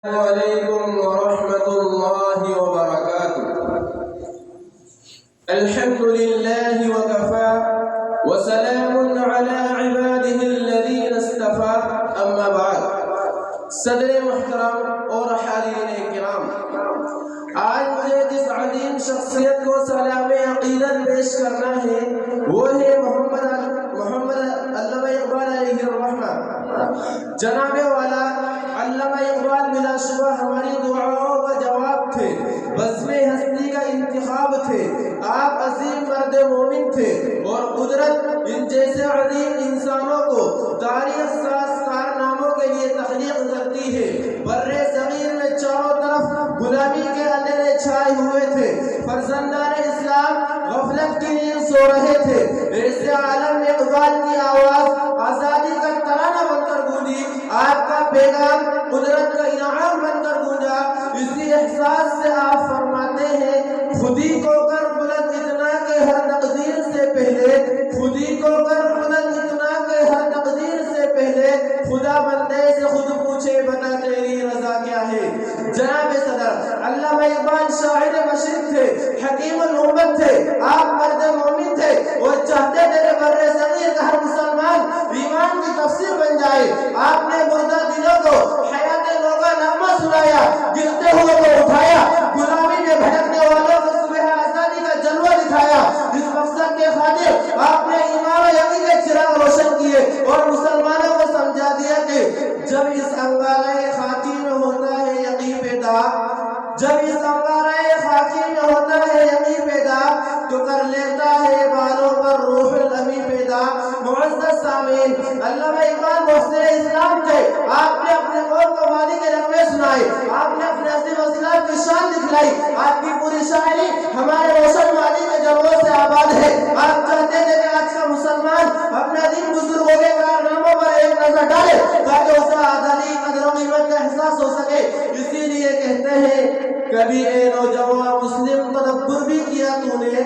عليكم ورحمة الله وبركاته. الحمد لله وكفى وسلام على عباده الذين اصطفى. اما بعد. صدر محترم اور حاضرین کرام، آج مجھے جس عظیم شخصیت کو سلام عقیدت پیش کرنا ہے وہ ہے محمد علامہ اقبال علیہ الرحمہ. جناب والا علامہ اقبال بلا شبہ ہماری دعاؤں کا جواب تھے، بزم ہستی کا انتخاب تھے. آپ عظیم مرد مومن تھے اور قدرت ان جیسے عظیم انسانوں کو تاریخ ساز کارناموں کے لیے تخلیق کرتی ہے. بر صغیر میں چاروں طرف غلامی کے اندھیرے چھائے ہوئے تھے، فرزندان اسلام غفلت کی نیند سو رہے تھے. ایسے عالم میں اقبال کی آواز آزادی کا ترانہ بن کر گونجی، آپ کا پیغام قدرت کا انعام بن کر گونجا. اسی احساس سے آپ فرماتے ہیں، خودی کو کر بلند اتنا کہ ہر تقدیر سے پہلے، خودی کو کر بلند اتنا کہ ہر تقدیر سے پہلے خدا بندے سے خود پوچھے بتا تیری رضا کیا ہے. جناب صدر علامہ اقبال شاعر مشرق تھے، حکیم الامت تھے، آپ مرد مومن تھے اور چاہتے تھے بر صغیر کا ہر مسلمان ایمان کی تفسیر بن جائے. آپ نے مردہ دلوں کو حیات لوگا نامہ سنایا، گرتے ہوئے کو اٹھایا، غلامی میں بھٹکنے والوں کو صبح آزادی کا جلوہ دکھایا. اس مقصد کے خاطر آپ نے ایمان و یقین کے چراغ روشن کیے اور مسلمانوں کو سمجھا دیا کہ جب اس انگارۂ خاکی میں ہوتا ہے یقین پیدا، جب اس انگارۂ خاکی میں ہوتا ہے یقین پیدا تو کر لیتا ہے بالوں پر روح الامی پیدا. معزز سامعین، علامہ اقبال محسن اسلام تھے. آپ نے اپنے قوم کو ماضی کے نغمے سنائے، آپ نے اپنے عظیم اسلام کی شان دکھلائی. آپ کی پوری شاعری ہمارے روشن ماضی کے جلووں سے آباد ہے. آپ چاہتے تھے کہ آج کا مسلمان اپنے عظیم بزرگوں کے کارناموں پر ایک نظر ڈالے تاکہ اسے آزادی قدر و قیمت کا احساس ہو سکے. اسی لیے کہتے ہیں، کبھی اے نوجوان مسلم تدبر بھی کیا تو نے،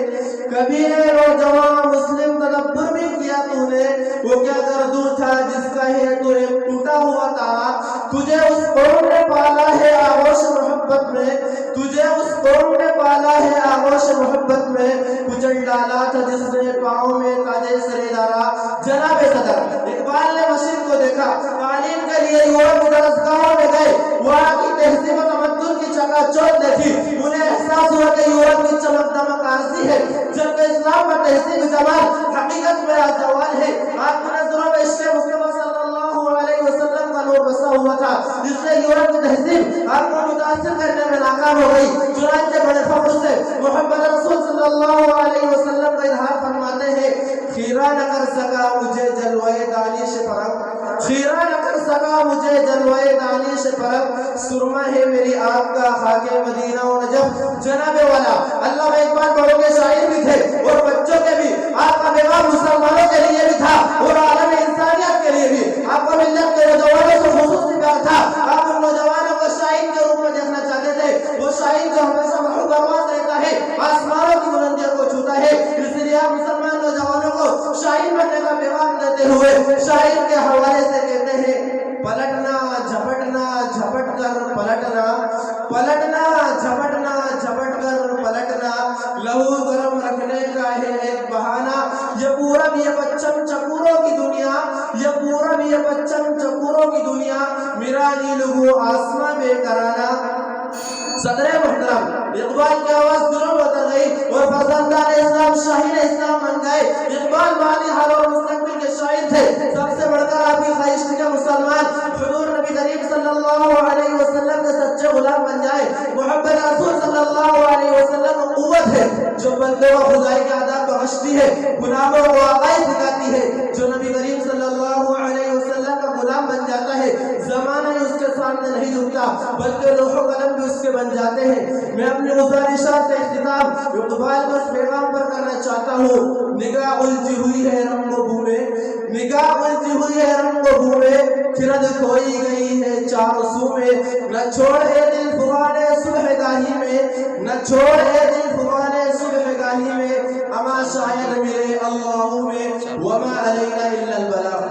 کبھی اے نوجوان مسلم تدبر بھی کیا تو نے، وہ کیا گردوں تھا جس کا ہے تو ایک ٹوٹا ہوا تارا. تجھے اس قوم نے پالا ہے آغوش محبت میں، تجھے اس قوم نے پالا ہے آغوش محبت میں، کچل ڈالا تھا جس نے پاؤں میں تاجے سرے دارا. جناب صدر اقبال نے مشرق کو دیکھا، تعلیم کے لیے یورپ کی درسگاہوں میں گئے، وہاں کی تہذیب و تمدن کی چکا چوند دیکھی. انہیں احساس ہوا کہ یورپ کی چمک دمک عارضی ہے جبکہ اسلام کا تہذیب جمال حقیقت میں زوال ہے. آپ کی نظروں میں عشق مصطفیٰ صلی اللہ علیہ وسلم کا نور بسا ہوا تھا، جس سے یورپ کی تہذیب آپ کو متاثر کرنے میں ناکام ہو گئی. چنانچہ بڑے فخر سے محمد رسول صلی اللہ علیہ وسلم کا اظہار فرماتے ہیں، خیرہ نہ کر سکا مجھے جلوۂ دانش فرق، خیرہ نہ کر سکا مجھے جلوۂ دانش فرق، سرمہ ہے میری آپ کا خاک مدینہ و نجف. جناب والا علامہ اقبال بڑوں کے شاعر بھی تھے اور بچوں کے بھی. آپ کا پیغام مسلمانوں کے لیے بھی تھا اور عالم انسانیت کے لیے بھی. آپ کو ملت کے نوجوانوں سے خصوصی پیار تھا. آپ ان نوجوانوں کو شاہین کے روپ میں دیکھنا چاہتے تھے، وہ شاہین جو ہمیشہ محب آواز رہتا ہے، آسمانوں کی بلندیوں کو چھوتا ہے. اس لیے آپ مسلمان نوجوانوں کو شاہین بننے کا پیغام دیتے ہوئے شاعر کے حوالے سے کہتے ہیں، پلٹنا جھپٹنا جھپٹ کر پلٹنا، پلٹنا جھپٹنا جھپٹ کر پلٹنا، لہو گرم رکھنے کا ہے ایک بہانہ. یہ پورب یہ پچھم چکوروں کی دنیا، یہ پورب یہ پچھم چکوروں کی دنیا، میرا نیل ہو آسماں بے کرانا. صدر محترم اقبال کی آواز دلوں میں اتر گئی اور فرزندان اسلام شاہین اسلام بن گئے. اقبال ماضی حال اور مستقبل کے شاعر تھے. سب سے بڑھ کر آپ کی خواہش تھی کہ مسلمان حضور نبی کریم صلی اللہ علیہ وسلم کے سچے غلام بن جائے. محمد رسول صلی اللہ علیہ وسلم قوت ہے جو بندوں کو خدائی کے آداب بخشتی ہے، غلاموں کو عقائد سکھاتی ہے. جو نبی کریم صلی اللہ علیہ وسلم کا غلام بن جاتا ہے، زمانہ ہی اس کے سامنے نہیں جھکتا بلکہ لوح و قلم بھی اس کے بن جاتے ہیں. میں اپنی گزارشات کا اختتام اقبال کو اس پیغام پر کرنا چاہتا ہوں، نگاہ الجھی ہوئی ہے رنگ و بو میں، نگاہ الجھی ہوئی ہے رنگ و بو میں، خرد کھوئی گئی ہے چار سو میں، نہ چھوڑے دل فغانے صبح گاہی میں، نہ چھوڑے دل فغانے صبح گاہی میں، اما شاید میرے اللہ میں، وما علینا الا البلاغ.